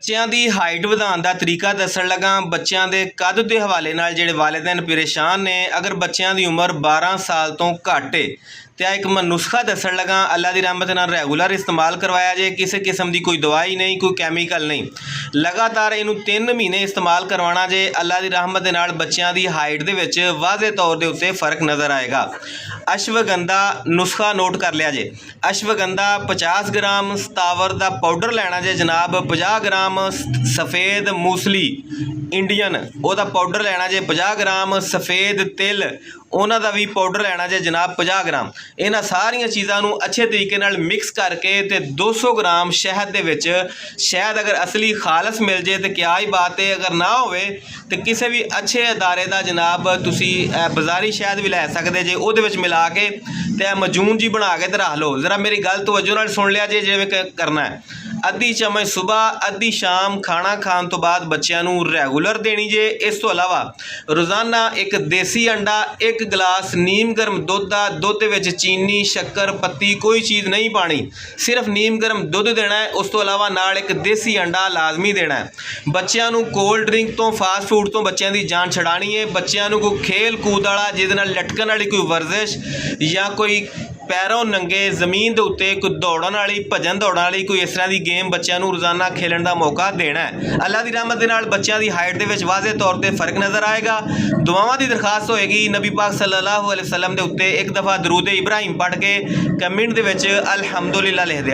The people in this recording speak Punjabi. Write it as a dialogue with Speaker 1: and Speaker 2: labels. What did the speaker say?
Speaker 1: ਬੱਚਿਆਂ ਦੀ ਹਾਈਟ ਵਧਾਉਣ ਦਾ ਤਰੀਕਾ ਦੱਸਣ ਲੱਗਾ। ਬੱਚਿਆਂ ਦੇ ਕੱਦ ਦੇ ਹਵਾਲੇ ਨਾਲ ਜਿਹੜੇ ਵਾਲਿदैन ਪਰੇਸ਼ਾਨ ਨੇ, ਅਗਰ ਬੱਚਿਆਂ ਦੀ ਉਮਰ 12 ਸਾਲ ਤੋਂ ਘੱਟ ਹੈ ਤੇ ਇੱਕ ਮੈਂ ਨੁਸਖਾ ਦੱਸਣ ਲੱਗਾ। ਅੱਲਾ ਦੀ ਰਹਿਮਤ ਨਾਲ ਰੈਗੂਲਰ ਇਸਤੇਮਾਲ ਕਰਵਾਇਆ ਜੇ, ਕਿਸੇ ਕਿਸਮ ਦੀ ਕੋਈ ਦਵਾਈ ਨਹੀਂ, ਕੋਈ ਕੈਮੀਕਲ ਨਹੀਂ। ਲਗਾਤਾਰ ਇਹਨੂੰ 3 ਮਹੀਨੇ ਇਸਤੇਮਾਲ ਕਰਵਾਉਣਾ ਜੇ। ਅੱਲਾ ਦੀ ਰਹਿਮਤ ਦੇ ਨਾਲ ਬੱਚਿਆਂ ਦੀ ਹਾਈਟ ਦੇ ਵਿੱਚ ਵਾਜ਼ੇ ਤੌਰ ਦੇ ਉੱਤੇ ਫ਼ਰਕ ਨਜ਼ਰ ਆਏਗਾ। ਅਸ਼ਵਗੰਧਾ ਨੁਸਖਾ ਨੋਟ ਕਰ ਲਿਆ ਜੇ। ਅਸ਼ਵਗੰਧਾ 50 ਗ੍ਰਾਮ ਸਤਾਵਰ ਦਾ ਪਾਊਡਰ ਲੈਣਾ ਜੇ ਜਨਾਬ। 50 ਗ੍ਰਾਮ ਸफ़ेद मूसली इंडियन ਉਹਦਾ ਪਾਊਡਰ ਲੈਣਾ ਜੇ। 50 ਗ੍ਰਾਮ ਸफ़ेद ਤਿਲ ਉਹਨਾਂ ਦਾ ਵੀ ਪਾਊਡਰ ਲੈਣਾ ਜੇ ਜਨਾਬ 50 ਗ੍ਰਾਮ। ਇਹਨਾਂ ਸਾਰੀਆਂ ਚੀਜ਼ਾਂ ਨੂੰ ਅੱਛੇ ਤਰੀਕੇ ਨਾਲ ਮਿਕਸ ਕਰਕੇ ਤੇ 200 ਗ੍ਰਾਮ ਸ਼ਹਿਦ ਦੇ ਵਿੱਚ, ਸ਼ਹਿਦ ਅਗਰ ਅਸਲੀ ਖਾਲਸ ਮਿਲ ਜੇ ਤੇ ਕਿਆ ਹੀ ਬਾਤ ਹੈ, ਅਗਰ ਨਾ ਹੋਵੇ ਤੇ ਕਿਸੇ ਵੀ ਅੱਛੇ ਅਦਾਰੇ ਦਾ ਜਨਾਬ ਤੁਸੀਂ ਬਾਜ਼ਾਰੀ ਸ਼ਹਿਦ ਵੀ ਲੈ ਸਕਦੇ ਜੇ। ਉਹਦੇ ਵਿੱਚ ਮਿਲਾ ਕੇ ਤੇ ਮਜੂਨ ਜੀ ਬਣਾ ਕੇ ਤੇ ਰੱਖ ਲਓ। ਜ਼ਰਾ ਮੇਰੀ ਗੱਲ ਤਵੱਜੋ ਨਾਲ ਸੁਣ ਲਿਆ ਜੇ। ਜਿਵੇਂ ਕਰਨਾ ਹੈ, ਅੱਧੀ ਚਮਚ ਸੁਬਾਹ, ਅੱਧੀ ਸ਼ਾਮ ਖਾਣਾ ਖਾਣ ਤੋਂ ਬਾਅਦ ਬੱਚਿਆਂ ਨੂੰ ਰੈਗੂਲਰ ਦੇਣੀ ਜੇ। ਇਸ ਤੋਂ ਇਲਾਵਾ ਰੋਜ਼ਾਨਾ ਇੱਕ ਦੇਸੀ ਅੰਡਾ, 1 ਗਲਾਸ ਨੀਮ ਗਰਮ ਦੁੱਧ ਦਾ, ਦੁੱਧ ਦੇ ਵਿੱਚ ਚੀਨੀ, ਸ਼ੱਕਰ, ਪੱਤੀ ਕੋਈ ਚੀਜ਼ ਨਹੀਂ ਪਾਣੀ, ਸਿਰਫ ਨੀਮ ਗਰਮ ਦੁੱਧ ਦੇਣਾ ਹੈ। ਉਸ ਤੋਂ ਇਲਾਵਾ ਨਾਲ ਇੱਕ ਦੇਸੀ ਅੰਡਾ ਲਾਜ਼ਮੀ ਦੇਣਾ ਹੈ। ਬੱਚਿਆਂ ਨੂੰ ਕੋਲਡ ਡਰਿੰਕ ਤੋਂ, ਫਾਸਟ ਫੂਡ ਤੋਂ ਬੱਚਿਆਂ ਦੀ ਜਾਨ ਛਡਾਣੀ ਹੈ। ਬੱਚਿਆਂ ਨੂੰ ਕੋਈ ਖੇਲ ਕੂਦ ਵਾਲਾ, ਜਿਹਦੇ ਨਾਲ ਲਟਕਣ ਵਾਲੀ ਕੋਈ ਵਰਜ਼ਿਸ਼ ਜਾਂ ਕੋਈ ਪੈਰੋਂ ਨੰਗੇ ਜ਼ਮੀਨ ਦੇ ਉੱਤੇ ਕੋਈ ਦੌੜਨ ਵਾਲੀ, ਭਜਨ ਦੌੜਨ ਵਾਲੀ ਕੋਈ ਇਸ ਤਰ੍ਹਾਂ ਦੀ ਗੇਮ ਬੱਚਿਆਂ ਨੂੰ ਰੋਜ਼ਾਨਾ ਖੇਲਣ ਦਾ ਮੌਕਾ ਦੇਣਾ ਹੈ। ਅੱਲਾ ਦੀ ਰਹਿਮਤ ਦੇ ਨਾਲ ਬੱਚਿਆਂ ਦੀ ਹਾਈਟ ਦੇ ਵਿੱਚ ਵਾਜ਼ੇ ਤੌਰ ਤੇ ਫ਼ਰਕ ਨਜ਼ਰ ਆਏਗਾ। ਦੁਆਵਾਂ ਦੀ ਦਰਖਾਸਤ ਹੋਏਗੀ ਨਬੀ ਪਾਕ ਸੱਲੱਲਾਹੁ ਅਲੈहि ਵਸੱਲਮ ਦੇ ਉੱਤੇ ਇੱਕ ਦਫਾ ਦਰੂਦ ਇਬਰਾਹੀਮ ਪੜ੍ਹ ਕੇ ਕਮੈਂਟ ਦੇ ਵਿੱਚ ਅਲਹਮਦੁਲਿਲਾ ਲਿਖ ਦਿਆ।